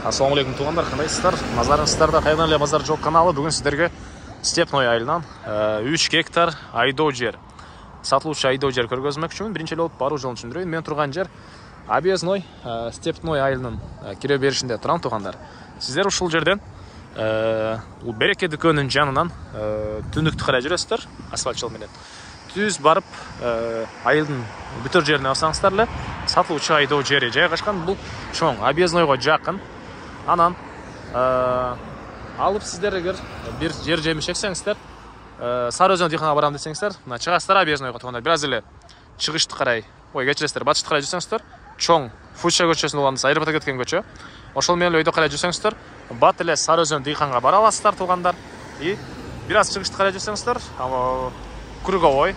Ассалаумағалейкум туғандар, қандайсыздар? Назарыңыздарда қайдан эле базар жол каналы. Бүгін сіздерге Степной айылынан 3 гектар айдоо жер, сатылуучу айдоо жер көргөзмөкчүмүн. Биринчи эле болуп баруу жолун түшүндүрөйүн. Мен турган жер Объездной Степной айылынын кире беришинде турам туғандар. Сиздер ушул жерден Береке дүкөнүнүн жанынан түндүктү карай жүрөсүздөр, асфальт жол менен. Түз барып айылдын бүтөр жерине барсаңыздар эле сатылуучу айдоо жери жайгашкан. Бул чоң Объезднойго жакын. Анан алып сиздер эгер бир жер жемиш эксеңиздер, Сары Өзөн дыйканга барам десеңиздер, мына чыгасыздар Объезднойго туганда. Бир аз эле чыгышты карай, кечиресиздер, батышты карай жүрсөңүздөр, чоң Фуча көчөсүнүн уландысы аэропортко кеткен көчө. Ошол менен өйдө карай жүрсөңүздөр, бат эле Сары Өзөн дыйканга бара аласыздар тугандар. И бир аз чыгышты карай жүрсөңүздөр, Круговой,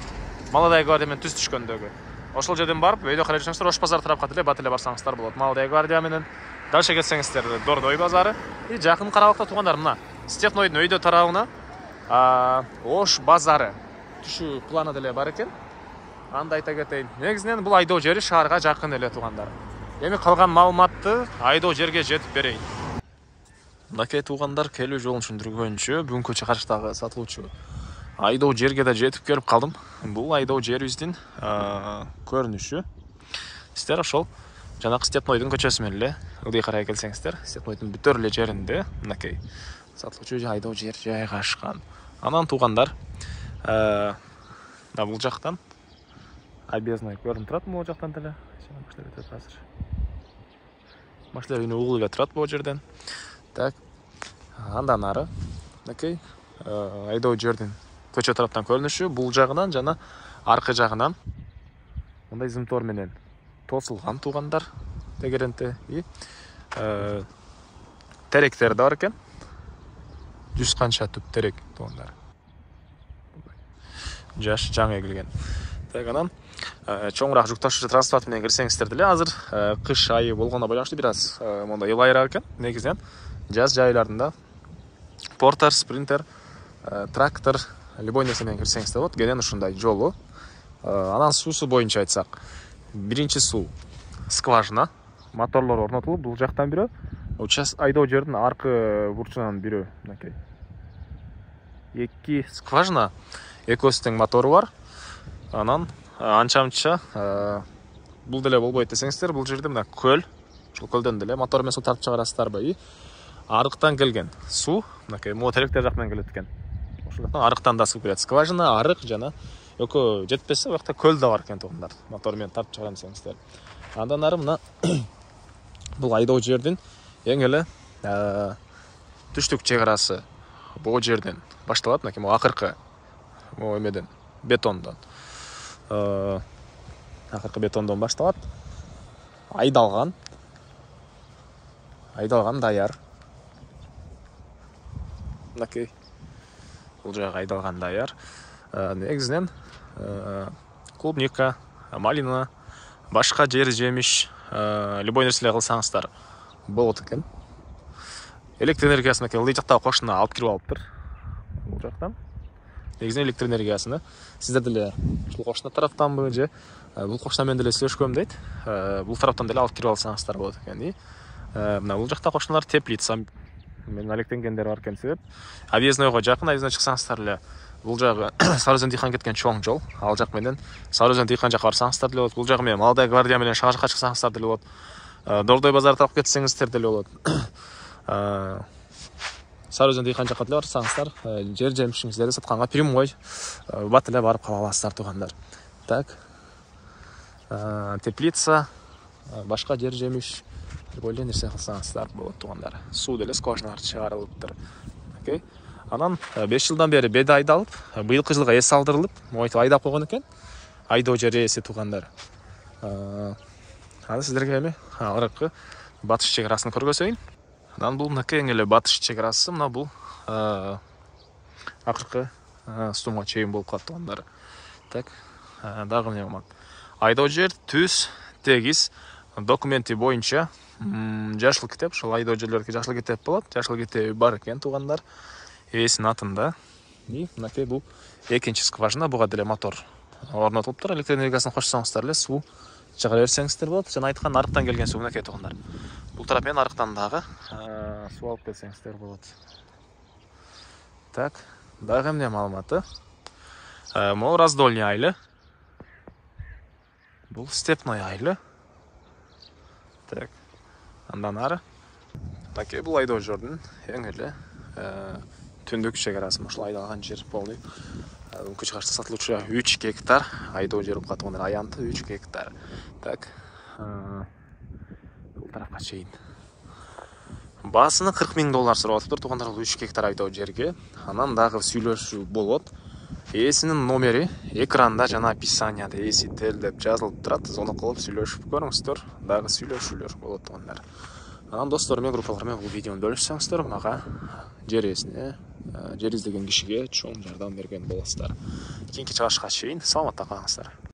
Молодая гвардия менен түз түшкөндөгү. Ошол жерден барып, өйдө карай жүрсөңүздөр, Ош базар тарапка деле бат эле барсаңыздар болот. Молодая гвардия менен дальше кетсеңиздер Дордой базары. И жакын карабакта тугандар, мына Степнойдун өйдө тарабына Ош базары түшүү планы деле бар экен. Анда айта кетейин. Негизинен бул айдоо жери шаарга жакын эле тугандар. Эми калган маалыматты айдоо жерге жетип берейин. Мынакей тугандар, келүү жолун түшүндүргөнчө бүгүнкү чыгарыштагы сатылуучу айдоо жерге да жетип келип калдым. Бул айдоо жерибиздин көрүнүшү. Сиздер ошол жанакы Степнойдун көчөсү менен эле ылдый карай келсеңиздер, Степнойдун бүтөр эле жеринде мынакей сатылуучу айдоо жер жайгашкан. Анан тугандар, бул жактан Объездной көрүнүп турат, могу жактан деле. Машина үнү угулуп эле турат бул жерден. Так. Андан ары мынакей айдоо жердин көчө тараптан көрүнүшү, бул жагынан жана аркы жагынан мындай зымтор менен тосулган тугандар тегеренте. И теректер да бар экен. 100 канча түп терек тугандар. Жаш жаңы эгилген. Так, анан чоңураак жүк ташуучу транспорт менен кирсеңиздер деле, азыр кыш айы болгонуна байланыштуу бир аз мондай ылайыраак экен. Негизинен жаз жайларында портер, спринтер, трактор, любой нерсе менен кирсеңиздер болот. Кенен ушундай жолу. Анан суусу боюнча айтсак, биринчи суу скважина, моторлор орнотулуп, бул жактан бирөө, айдоо жердин аркы бурчунан бирөө, мынакей. 2 скважина, экөөсү тең мотору бар. Анан анча-мынча бул деле болбойт десеңиздер, бул жерде мына көл, ушул көлдөн деле мотор менен суу тартып чыгарасыздарбы? И арыктан келген суу, мынакей могу теректер жактан келет экен. Ошол жактан арыктан да суу келет. Скважина, арык жана экөө жетпесе, бул жакта көл да бар экен тугандар. Мотор менен тартып чыгарам десеңиздер. Андан ары мына бул айдоо жердин эң эле түштүк чек арасы бул жерден башталат, мынакей могу акыркы могу эмеден, бетондон. Акыркы бетондон башталат. Айдалган даяр. Мынакей бул жагы айдалган даяр. Негизинен клубника, малина, башка жер жемиш, любой нерселер кылсаңыздар болот экен. Электр энергиясын ылдый жактагы кошуна алып кирип алыптыр. Бул жактан негизинен электр энергиясыны сиздер деле ушул кошуна тараптанбы же бул кошуна менен деле сүйлөшкөм дейт. Бул тараптан деле алып кирип алсаңыздар болот экен. И мына бул жакта кошуналар теплица менен алектенгендер бар экен. Себеп Объезднойго жакын, Объездной чыксаңыздар эле бул жагы Сары Өзөн дыйкан кеткен чоң жол. Ал жак менен Сары Өзөн дыйкан жакка барсаңыздар деле болот. Бул жагы менен Молодая гвардия менен шага жакка чыксаңыздар деле болот. Дордой базары тарап кетсеңиздер деле болот. Сары Өзөн дыйкан жакка деле барсаңыздар, жер жемишиңиздерди сатканга прямой бат эле барып кала аласыздар тугандар. Так. Теплица, башка жер жемиш, любой нерсе кылсаңыздар болот тугандар. Суу деле скважиналар чыгарылыптыр. Окей. Анан 5 жылдан бери беди айдалып, быйылкы жылга эс алдырылып, мойтип айдап койгон экен. Айдоо жер ээси тугандар. Анан сиздерге эми аркы батыш чек арасын көргөзөйүн. Анан бул мынакей эң эле батыш чек арасы, мына бул акыркы стумга чейин болуп калат тугандар. Так, дагы эмне болмок? Айдоо жер түз, тегиз, документи боюнча жашыл китеп, ошол айдоо жерлерге жашыл китеп болот. Жашыл китеби бар экен тугандар. Ээсинин атында. И мынакей бул экинчи скважина, буга деле мотор орнотулуптур. Электр энергиясын кошсоңуздар эле суу чыгара берсеңиздер болот. Жана айткан нарыктан келген суу мынакей туугандар. Бул тарап менен нарыктан дагы суу алып келсеңиздер болот. Так, дагы эмне маалыматы? Могу раздольный айылы. Бул степной айылы. Так, андан ары. Мынакей бул айдоожордун эң эле түндүк чегарасы. Ушул айдалган жер полный. Бүгүнкү чыгышта сатылуучу 3 гектар айдоо жер болуп калган. Аянты 3 гектар. Так, бул тарапка чейин. Басыны $40,000 сурап атыптыр туугандар, бул 3 гектар айдоо жерге. Анан дагы сүйлөшүү болот. Ээсинин номери экранда жана описанияда ээсител деп жазылып турат. Зона кылып сүйлөшүп көрүңүздөр. Дагы сүйлөшүүлөр болот туугандар. Анан достор менен, группалар менен бул видеону бөлүшсөңүздөр, мага жер ээсине, жер издеген кишиге чоң жардам берген болосуздар. Кийинки чыгышка чейин саламатта калыңыздар.